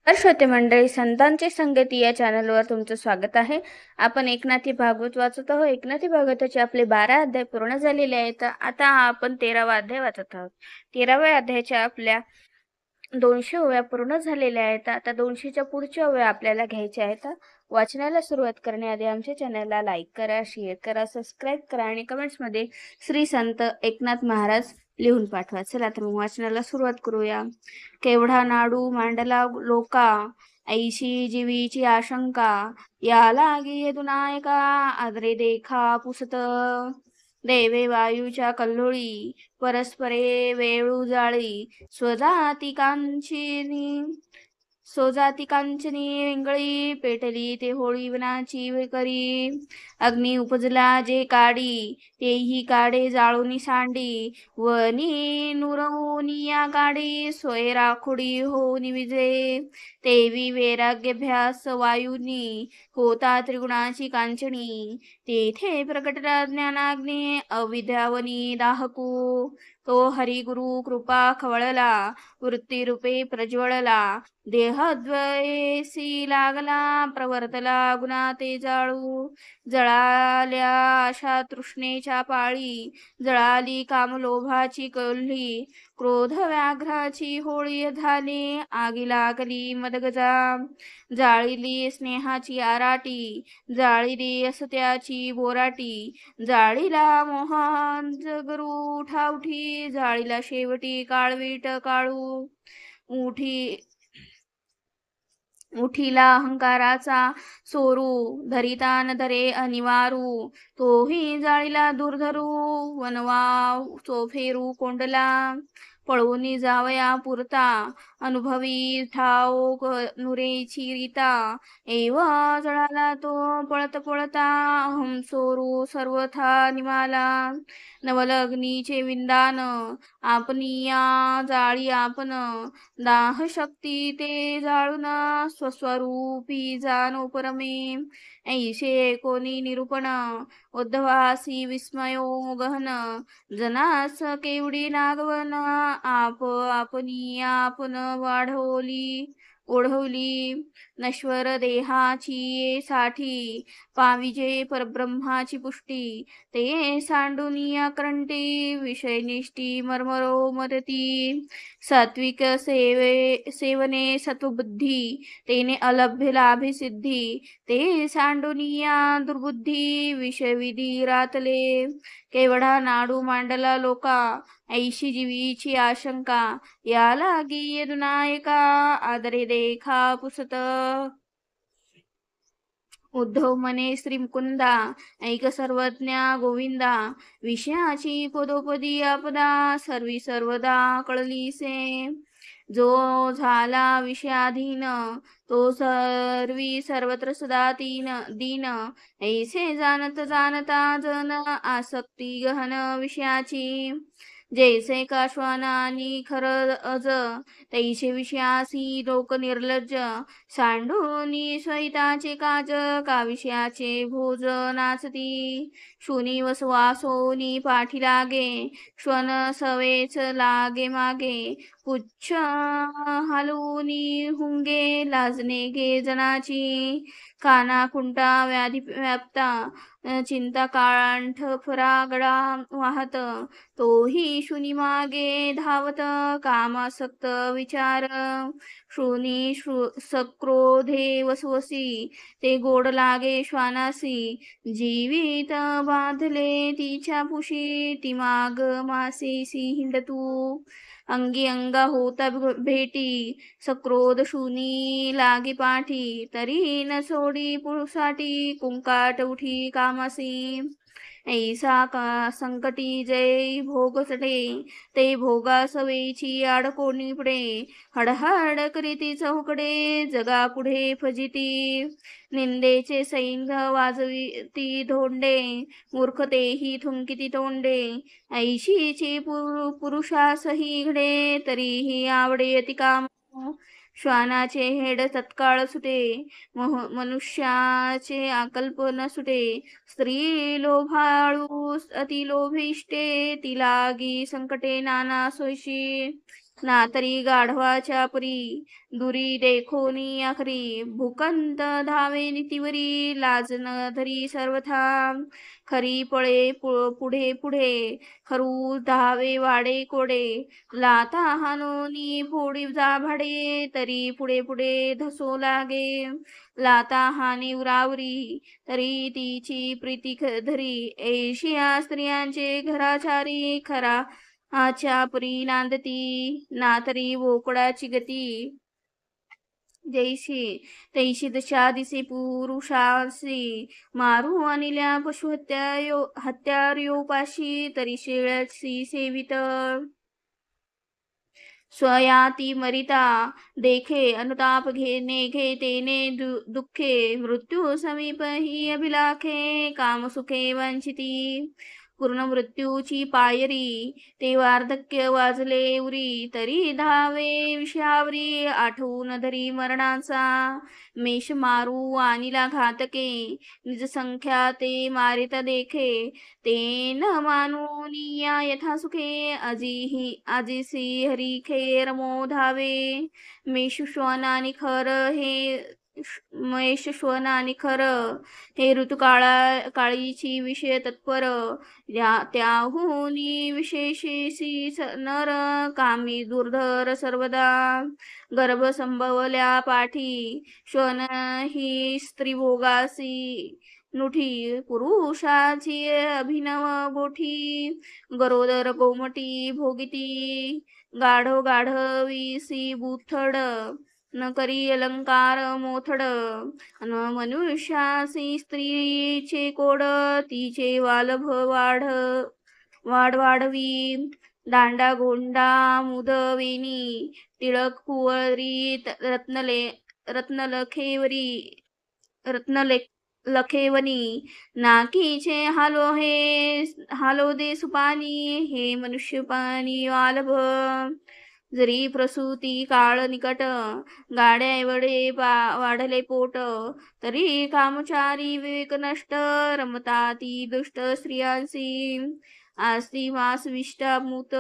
तर श्रोते मंडळी, संतांचे संगती या चॅनलवर तुमचं स्वागत आहे. आपण एकनाथी भागवत वाचत आहोत. एकनाथी भागवताचे आपले 12 अध्याय पूर्ण झालेले आहेत. आता आपण 13वा अध्याय वाचत आहोत. 13व्या अध्यायाच्या आपल्या 200 ओव्या पूर्ण झालेल्या आहेत. आता 200च्या पुढच्या ओव्या आपल्याला घ्यायच्या आहेत. वाचनाला सुरुवात करण्याआधी आमच्या चॅनलला लाईक करा, शेअर करा, सबस्क्राईब करा आणि कमेंट्समध्ये श्री संत एकनाथ महाराज लिहून पाठवा. चला तर मग वाचनाला सुरुवात करूया. केवढा नाडू मांडला लोका, ऐशी जीवीची आशंका, या लागी यदुनायका, आदरे देखा पुसत. देवे वायूच्या कल्लोळी, परस्परे वेळू जाळी, स्वजाती कांचनी वेंगळी, पेटली ते होळी वनाची करी. अग्नी उपजला जे काडी, तेही काडे जाळूनी सांडी, वनी नुरवूनी या काडी, सोय राखोडी होऊनी विजे. तेवी वैराग्याभ्यास वायूनी, होता त्रिगुणाची कांचनी, तेथे प्रकटला ज्ञानाग्नी, अविद्यावनी दाहकू. तो हरिगुरु कृपा खवळला, वृत्तीरूपे प्रज्वळला, देहद्वयेसी लागला, प्रवर्तला गुणा ते जाळू. जळाल्या अशा तृष्णेच्या पाळी, जळाली कामलोभाची कोल्ही, क्रोध व्याघ्राची होळी झाली, आगी लागली मदगजा. जाळीली स्नेहाची आराटी, जाळीली असत्याची बोराटी, जाळीला मोहन जगरू ठावठी, जाळीला शेवटी काळवीट काळू. उठीला अहंकाराचा सोरू, धरिता न धरे अनिवारू, तोही जाळीला दुर्धरू, वनवाव चोफेरू कोंडला. पळवून जावया पुरता, अनुभवी ठाऊक नुरेची रीता, एव जळाला तो पळत पळता, अहम सोरू सर्वथा निमाला. नवलग्नीचे विंदान, आपनिया जाळी आपण, दाह शक्ती ते जाळून, स्वस्वरूपी जाणो परमे. ऐशे कोणी निरूपण, उद्धवासी विस्मयो गहन, जनास केवडी नागवन, आपनी आपण ओढवली. नश्वर देहाची ये साठी, पाविजे परब्रह्माची पुष्टी, ते सांडूनिया करंटी, विषयनिष्ठी मर्मरो मदती. सात्विक सेवने सत्वबुद्धी, तेने अलभ्य लाभे सिद्धी, ते सांडूनिया दुर्बुद्धी, विषयविधी रातले. केवढा नाडू मांडला लोका, ऐशी जीवीची आशंका, या लागी यदुनायका, आदरे देखा पुसत. उद्धव म्हणे श्री मुकुंदा, ऐक सर्वज्ञा गोविंदा, विषयाची पदोपदी आपदा, सर्वी सर्वदा कळलीसे. जो झाला विषयाधीन, तो सर्वी सर्वत्र सदा दीन, ऐसे जाणत जाणता जन, आसक्ती गहन विषयाची. जैसे का श्वान आणि खर अज, तैसे विषयासी लोक निर्लज्ज, सांडूनी स्वैताचे काज, का विषयाचे भोज नाचती. शुनी वसवासोनी पाठी लागे, श्वन सवेच लागे मागे, पुच्छ हालूनी हुंगे, लाजणे गे जनाची. काना खुंटा व्याधी व्याप्ता, चिंता कांठ फरागडा वाहत, तोही शुनी मागे धावत, कामासक्त विचार. शृणी सक्रोधे वसवसी, ते गोड लागे श्वानासी, जीवित बांधले तिच्या पुशी, ती माग मासेसी हिंडतू. अंगी अंगा होता भेटी, सक्रोध शुनी लागे पाठी, तरी न सोडी पुरुषाटी, कुंकाट उठी कामासी. ऐसा का संकटी जय भोग चटे, ते भोगा सवेची आडकोणी पडे, हडहड करीती चौकडे, जगा पुढे फजिती. निंदेचे सैंग वाजविती धोंडे, मूर्खतेही थुंकिती तोंडे, ऐशीची पुरुषासही घडे, तरीही आवडे अति काम. श्वानाचे हेड तत्काळ सुटे, मनुष्याचे अकल्प न सुटे, स्त्री लोभाळू अति लोभिष्टे, ती लागी संकटे नाना सोयशी. ना तरी गाढवाच्या परी दुरी देखोनी आखरी भूकंत धावे नीतीवरी लाज न धरी सर्वथा खरी पळे पुढे पुढे खरू धावे वाडे कोडे लाता हानोनी फोडी जा भाडे तरी पुढे पुढे धसो लागे लाता हानी उरावरी तरी तिची प्रीती धरी ऐशिया स्त्रियांचे घराचारी खरा आच्या परी नांदती ना तरी बोकडाची गती जैशी तैशी दशा दिसे पुरुषासी मारू आणल्या हत्यार योपाशी तरी शेळ्याची सेवित स्वयाती मरिता देखे अनुताप घेने घे तेने दुःखे मृत्यू समीप ही अभिलाखे काम सुखे वंचिती पूर्ण मृत्यूची पायरी ते वार्धक्य वाजले उरी तरी धावे विषयावरी आठवून धरी मरणाचा मेष मारू आणिला घातके निज संख्या ते मारित देखे ते न मानून या यथा सुखे आजीसी हरी खेर मोधावे मेष श्वन आणि खर हे महेश श्वन आणि खर हे काळीची विषय तत्पर त्याहुनी विशेषेसी नर कामी दुर्धर सर्वदा गर्भ संभवल्या पाठी श्वन ही स्त्रीभोगासी नुठी पुरुषाची अभिनव बोठी गरोदर गोमटी भोगिती गाढवीसी बुथड न करी अलंकार मोथड न मनुष्यासी स्त्रीचे कोड तिचे वालभ वाढवी दांडा गोंडा मुदवेनी टिळक कुवरी रत्नलखेवनी नाकीचे हालो दे सुपानी हे मनुष्य पाणी वालभ जरी प्रसूती काळ निकट गाड्या वडे वाढले पोट तरी कामचारी विवेक नष्ट रमता ती दुष्ट स्त्रियांसी आस्ती मास विष्टामूत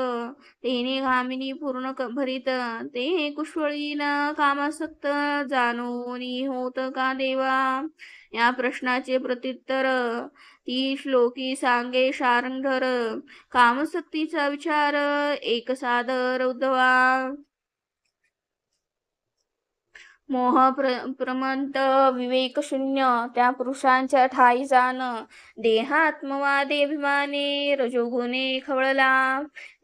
तेने घामिनी पूर्ण भरित ते कुशळीन कामासक्त जाणोनी होत का देवा या प्रश्नाचे प्रत्युत्तर ती श्लोकी सांगे शारंगधर कामसक्तीचा विचार एक सादर उद्धवा मोह प्रमंत विवेक शून्य त्या पुरुषांच्या ठाई जाण देहात्मवादे अभिमाने रजोगुणे खवळला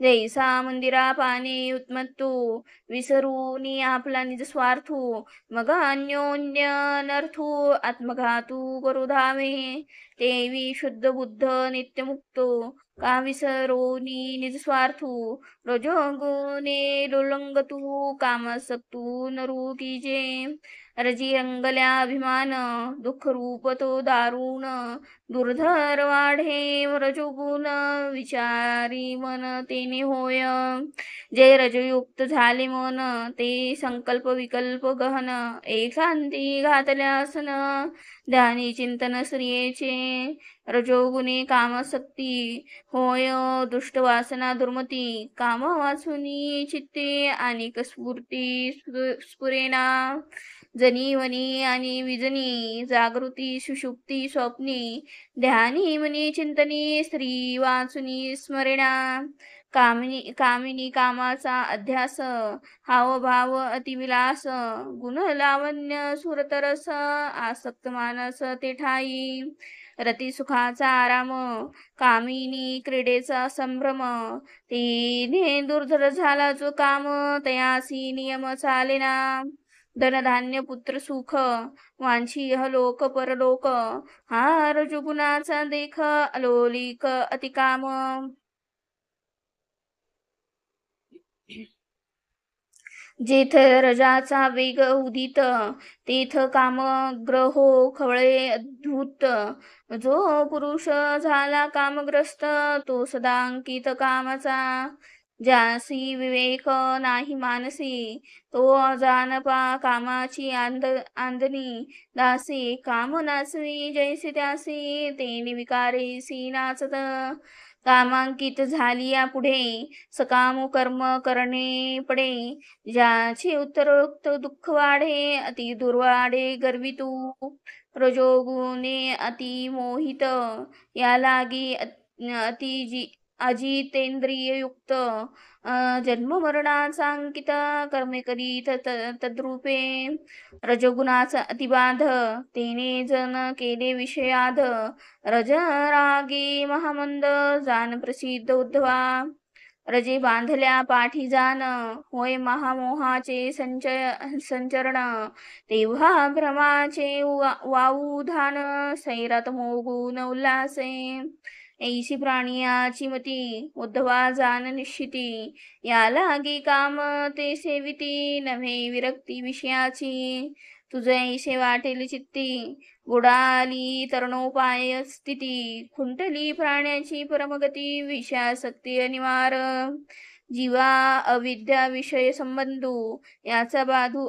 जैसा मंदिरा पाने उत्मत्तू विसरूनी आपला निज स्वार्थू मग अन्योन्य नर्थू आत्मघातू करू धावे तेवी शुद्ध बुद्ध नित्यमुक्तो का विसरोनी निज स्वार्थू रजोगुणे लोलंगतू कामासक्तू नरू कीजे रजी रंगल्या अभिमान दुःख रूप तो दारुण दुर्धर वाढे रजोगुण विचारी मन तेने होय जे रजयुक्त झाले मन ते संकल्प विकल्प गहन एकांती घातल्यासन ध्यानी चिंतन स्त्रियेचे रजोगुणे कामसक्ती होय दुष्ट वासना दुर्मती काम वाचुनी चित्ते आणि स्फूर्ती स्फुरेना जनीवनी आणि विजनी जागृती सुषुप्ती स्वप्नी ध्यानी मनी चिंतनी स्त्री वाचुनी स्मरेणा कामिनी कामाचा अध्यास हावभाव अतिविलास गुण लावण्य सुरतरस आसक्त मानस ते ठाई रती सुखाचा आराम कामिनी क्रीडेचा संभ्रम तिने दुर्धर झाला जो काम तयासी नियम चालेना धनधान्य पुत्र सुख वांछी लोक परलोक हा रजोगुणाचा देख अलोलिक अतिकाम जेथ रजाचा वेग उदित तेथ काम ग्रहो खवळे अद्भुत जो पुरुष झाला कामग्रस्त तो सदा अंकित कामाचा ज्यासी विवेक नाही मानसी तो अजानपा कामाची आंदणी दासी काम नाचवी जैसी त्यासी तेने विकारेसी नाचत कामांकित झालिया पुढे सकाम कर्म करणे पडे. ज्याचे उत्तरोक्त दुःख वाढे अति दुर्वाढे गर्वितू. रजोगुणे अति मोहित या लागी अजितेंद्रिय युक्त. जन्म मरणाचा अंकित कर्मे करीत तद्रूपे. रजोगुणाचा अतिबाध तेने जन केले विषयाध. रजरागे महामंद जान प्रसिद्ध उद्धवा. रजे बांधल्या पाठी जाण होय महामोहाचे संचरण. तेव्हा भ्रमाचे वाऊधान सैरात मोगून उल्हासे. ऐशी प्राणियाची मती उद्धवा जाण निश्चिती. या लागी काम ते सेविती नव्हे विरक्ती विषयाची. तुझ ऐसे वाटेल चित्ती बुडाली तरणोपाय स्थिती. खुंटली प्राण्याची परमगती विषयासक्ती अनिवार. जीवा अविद्या विषय संबंधू याचा बाधू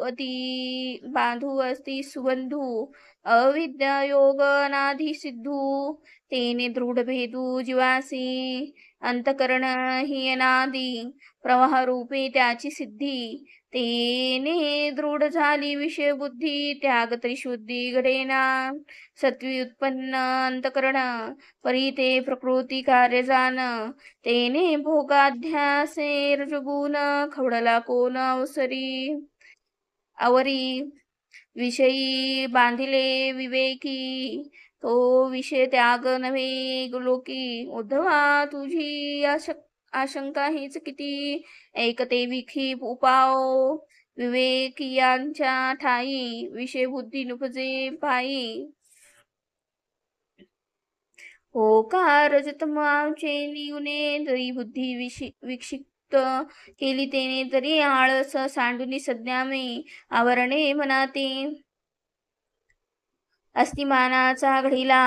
असती सुबंधू. अविद्या योग अनाधी सिद्धू तेने दृढ भेदू जीवासी. अंतकरण ही अनादी प्रवाह रूपे त्याची सिद्धी. तेने दृढ झाली विषय बुद्धी त्याग त्रिशुद्धी घडेना. सत्वी उत्पन्न अंतकरण परी ते प्रकृती कार्य जाण. तेने भोगाध्यासे रजगुण खवडला कोण आवरी. विषयी बांधिले विवेकी तो विषय त्याग नव्हे लोकी. उद्धवा तुझी आशंका हीच किती ऐकते विखी उपाव. विवेकियांच्या ठाई विषय बुद्धी नुपजे पायी. हो का रजतमाचे नियुने जरी बुद्धी विक्षिप्त केली तेने तरी आळस सांडूनी संज्ञामे आवरणे मनाते. अस्तिमानाचा घडीला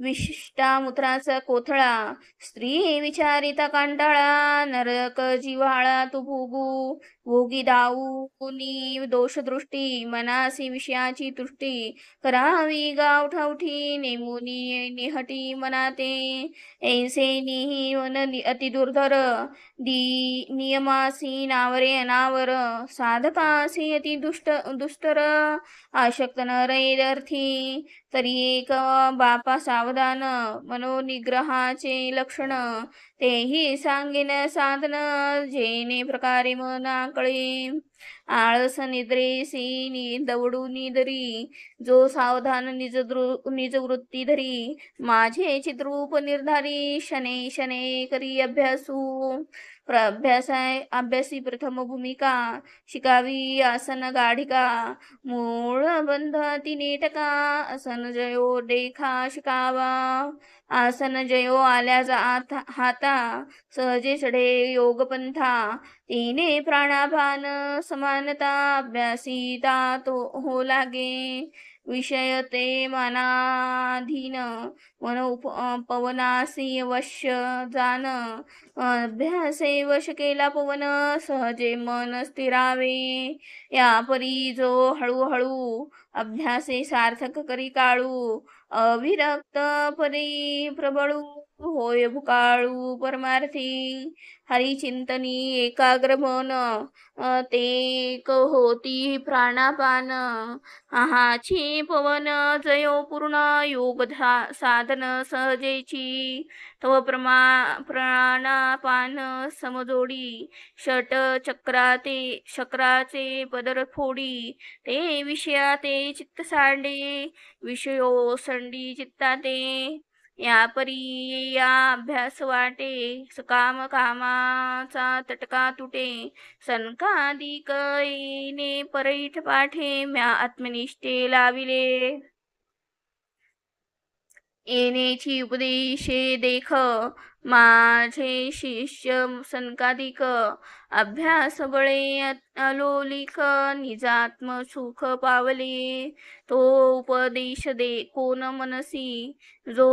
विशिष्टा मूत्राचा कोथळा. स्त्री विचारिता कांटाळा नरक जिव्हाळा तू भोगी दाऊनी दोषदृष्टी. मनासी विषयाची तुष्टी करावी गावठावठी नेमुनी निहटी मनाते. ऐसे निहीवन अति दुर्धर नियमासी नावरे अनावर. साधकासी अति दुष्टर आशक्त नरेदर्थी. तरी एक बापा सावधान मनोनिग्रहाचे लक्षण. तेही सांगेन साधन जेने प्रकारे मना कळे. आळस निद्रेसी दवडू निदरी जो सावधान निज वृत्ती धरी. माझे चिद्रूप निर्धारी शने शने करी अभ्यासू. अभ्यासी प्रथम भूमिका शिकावी आसन गाढिका. मूळ बंध अति नेटका आसन जयो देखा शिकावा. आसन जयो आल्या हाता सहजे चढे योगपंथा. तिने प्राणापान समानता अभ्यासिता तो हो लागे. विषय ते मनाधीन मन पवनासी वश जाण. अभ्यासे वश केला पवन सहजे मन स्थिरावे. या परी जो हळूहळू अभ्यासे सार्थक करी काळू. अविरक्त परी प्रबळू होय भुकाळू परमार्थी. हरिचिंतनी एकाग्र मन ते होती प्राणापान. आहाची पवन जयो पूर्ण योग साधन सहजेची. तव प्राणापान समजोडी षट चक्राचे पदर फोडी. ते विषया ते चित्त सांडे विषयो संडी चित्ताते. या परी या अभ्यास वाटे सकाम कामाचा तटका तुटे. सनकादिक येणे परैठ पाठे म्या आत्मनिष्ठे लाविले. येणेची उपदेशे देख माझे शिष्य सनकादिक. अभ्यास बळे अलोलिक निजात्म सुख पावले. तो उपदेश दे कोण मनसी जो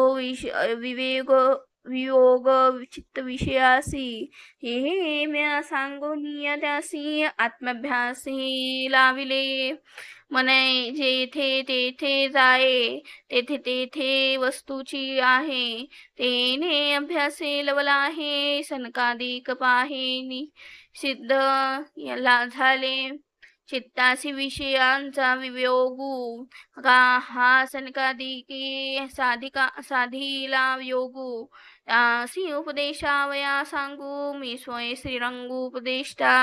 वियोग चित्त विषयासी हे म्या सांगोनिया त्यासी आत्माभ्यासी लाविले. मने जेथे तेथे जाये तेथे तेथे वस्तूची आहे. तेने अभ्यासे लवला आहे सनकादिक पाहे सिद्ध याला झाले. चित्तासी विषयांचा वियोगू का हा सनकादिकी साधिला योगू. त्यासी उपदेशावया सांगू मी स्वय श्रीरंगू उपदेष्टा.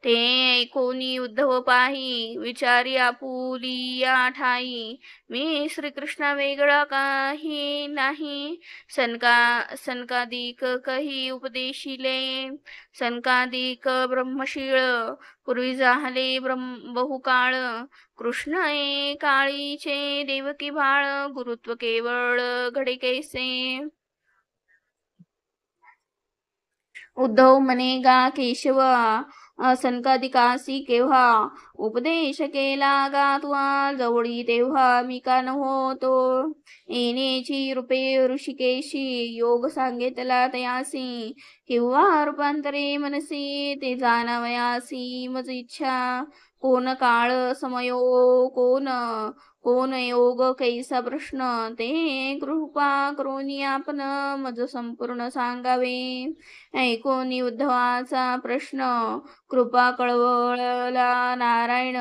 ते ऐकोनी उद्धव पाही विचारी आपुलिया ठाई. मी श्रीकृष्ण वेगळा काही नाही सनकादिक कही उपदेशिले. सनकादिक ब्रह्मशीळ पूर्वी झाले बहुकाळ. कृष्ण काळीचे देवकी बाळ गुरुत्व केवळ घडे कैसे. उद्धव म्हणे गा केशव सनकादिकासी केव्हा उपदेश केला गा तुवा जवळी तेव्हा मी का न होतो. येण्याची रूपे ऋषिकेशी योग सांगितला तयासी किंवा रूपांतरे मनसी ते जाणावयासी मज इच्छा. कोण काळ समयो कोण कोण योग कैसा प्रश्न ते कृपा करून आपण मज संपूर्ण सांगावे. ऐकोनी उद्धवाचा प्रश्न कृपा कळवळला नारायण.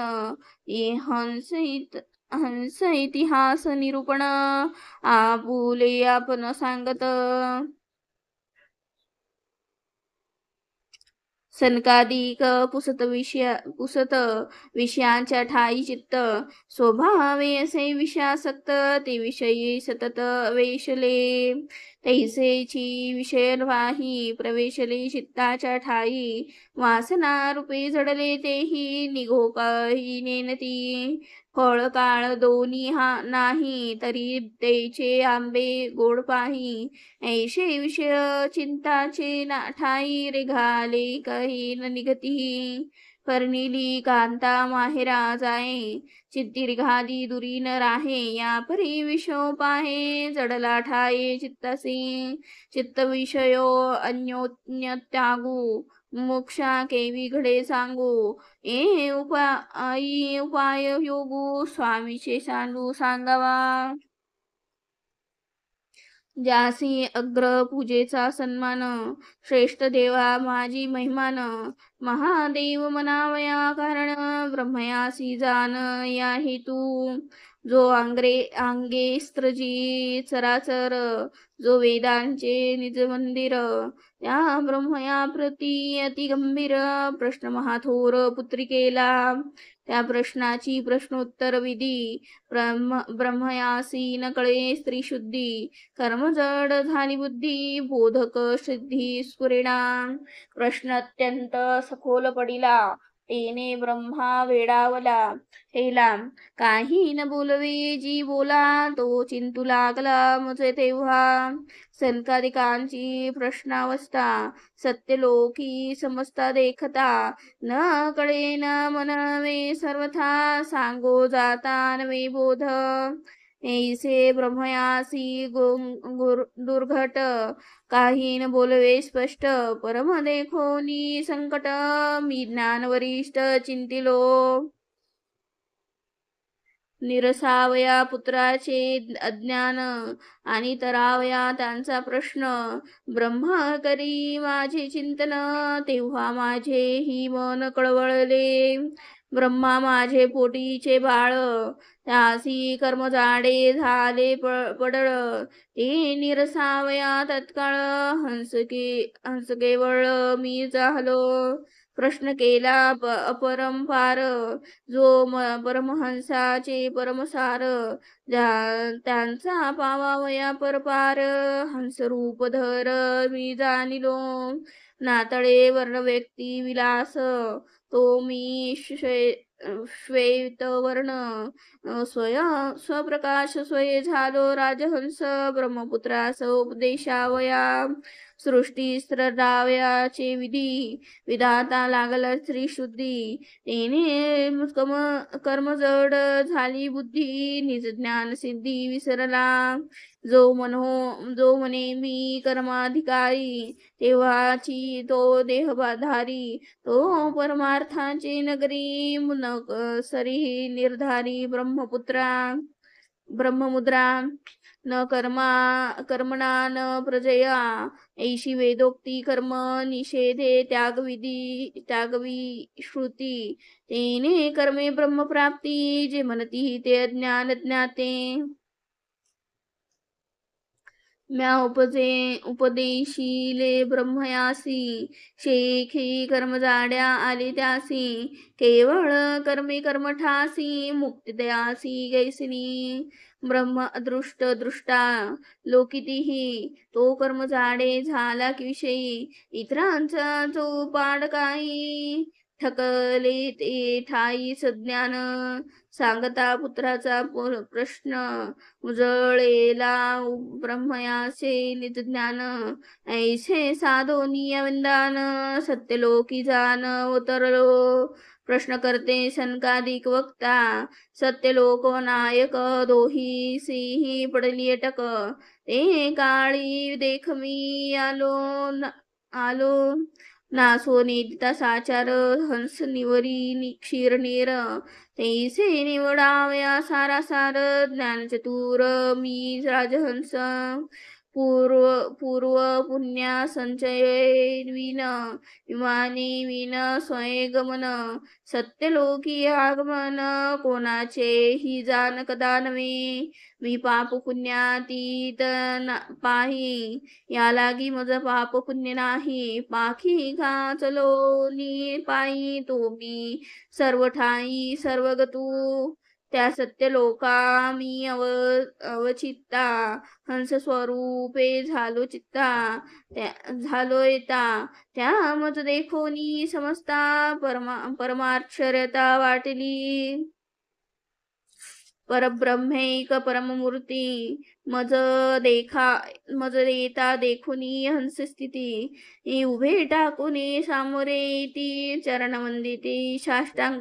हंस इतिहास निरूपण आपुले आपण सांगत. सनकादिक पुसत विषयांच्या ठाई चित्त स्वभावे असे विषयासक्त ते विषयी सतत वेशले. तैसेची विषयवाही प्रवेशले चित्ताच्या ठाई. वासना रूपे जडले तेही निघो काही नेनती. फळ काळ दोन्ही नाही तरी तेचे आंबे गोड पाही. ऐशे विषय चिंताचे ठाई रे घाले काही न निगती. परनिली कांता माहेरा जाये चित्ती घाली दुरी न राहे. या परी विषो पाहे जडला ठाये चित्तसी. चित्त विषयो अन्योन्य त्यागू मोक्षा केवी घडे सांगू. उपाय योगू स्वामीचे सांडू सांगावा. ज्यासी अग्र पूजेचा सन्मान श्रेष्ठ देवा माझी महिमान. महादेव मनावया कारण ब्रह्मयासी जान या हेतू. जो अंगे स्त्रजी चराचर जो वेदांचे निज मंदिर. त्या ब्रह्मया प्रती अति गंभीर प्रश्न महाथोर पुत्रिकेला. त्या प्रश्नाची प्रश्नोत्तर विधी ब्रह्मयासी न कळे स्त्री शुद्धी. कर्म जड झाली बुद्धी बोधक सिद्धी स्फुरेना. प्रश्न अत्यंत सखोल पडिला तेने ब्रह्मा वेडावला. हेला काही न बोलवे जी बोला तो चिंतू लागला मुझे तेव्हा. सनकादिकांची प्रश्नावस्था सत्यलोकी समजता देखता. न कळे न मनवे सर्वथा सांगो जाता नवे बोध. ऐसे ब्रह्मयासी दुर्घट काही न बोलवे स्पष्ट. परम देखोनी संकट मी ज्ञान वरिष्ठ चिंतिलो. निरसावया पुत्राचे अज्ञान आणि तरावया त्यांचा प्रश्न. ब्रह्मा करी माझे चिंतन तेव्हा माझे ही मन कळवळले. ब्रह्मा माझे पोटीचे बाळ त्यासी कर्म जाडे झाले पडळ. ते निरसावया तत्काळ हंस केवळ मी झालो. प्रश्न केला अपरंपार जो परमहंसाचे परमसार. त्यांचा पावावया परपार हंसरूप धर मी जाणिलो. नातळे वर्ण व्यक्ती विलास तो मी श्वेत वर्ण. स्वप्रकाश स्वय झालो राजहंस ब्रह्मपुत्रास उपदेशावया. सृष्टी स्रदाव्याचे विधी, विधाता लागला श्री शुद्धी. तेने कर्मजड झाली बुद्धी, निज ज्ञान सिद्धी विसरला. जो म्हणे मी कर्माधिकारी, तेव्हाची तो देहधारी. तो परमार्थाची नगरी, सरी निर्धारी ब्रह्ममुद्रा. न कर्मणा न प्रजया, ऐशी वेदोक्ती कर्म निषेधे त्यागवी श्रुती. तेने कर्मे ब्रह्मप्राप्ती, जे म्हणती ते अज्ञान ज्ञाते. म्या उपदेशिले ब्रह्मयासी, शेखी कर्म जाड्या आले त्यासी. केवळ कर्मे कर्मठासी, मुक्ती दयासी गैसिनी. ब्रह्म अदृष्ट दृष्टा लोकितीही, तो कर्म जाडे झाला की विषयी. इतरांचा जो पाड काही, ठकले ते ठाई सज्ञान. सांगता पुत्राचा प्रश्न, उजळेला ब्रह्मयाचे निज ज्ञान. ऐसे साधोनिया विंदान, सत्यलोकी जान उतरलो. प्रश्न करते सनकादिक वक्ता, सत्यलोक नायक दोही सिंही पडली अटक. ते काळी देख मी आलो नासो नेदिता साचार, हंस निवरी क्षीरनेर. तैसे निवडावया सारासार, ज्ञानचतुर मी राजहंस. पूर्व पुण्या संचय विन, विमाने विन स्वयंगमन. सत्यलोकी आगमन, कोणाचे ही जान कदा नवे. मी पाप पुण्यातीत पाही, या लागी मज पाप पुण्य नाही. पाखी घाचलो नी पायी, तो मी सर्व ठाई सर्वगतू. त्या सत्यलोका मी अवचित्ता, हंस स्वरूपे झालो चित्ता. झालो येता, त्या मज देखोनी समजता. परमाश्चर्यता वाटली. परब्रह्मैक परममूर्ती, मज देता देखुनी हंस स्थिती. उभे टाकुनी सामोरे ती, चरण वंदिती साष्टांग.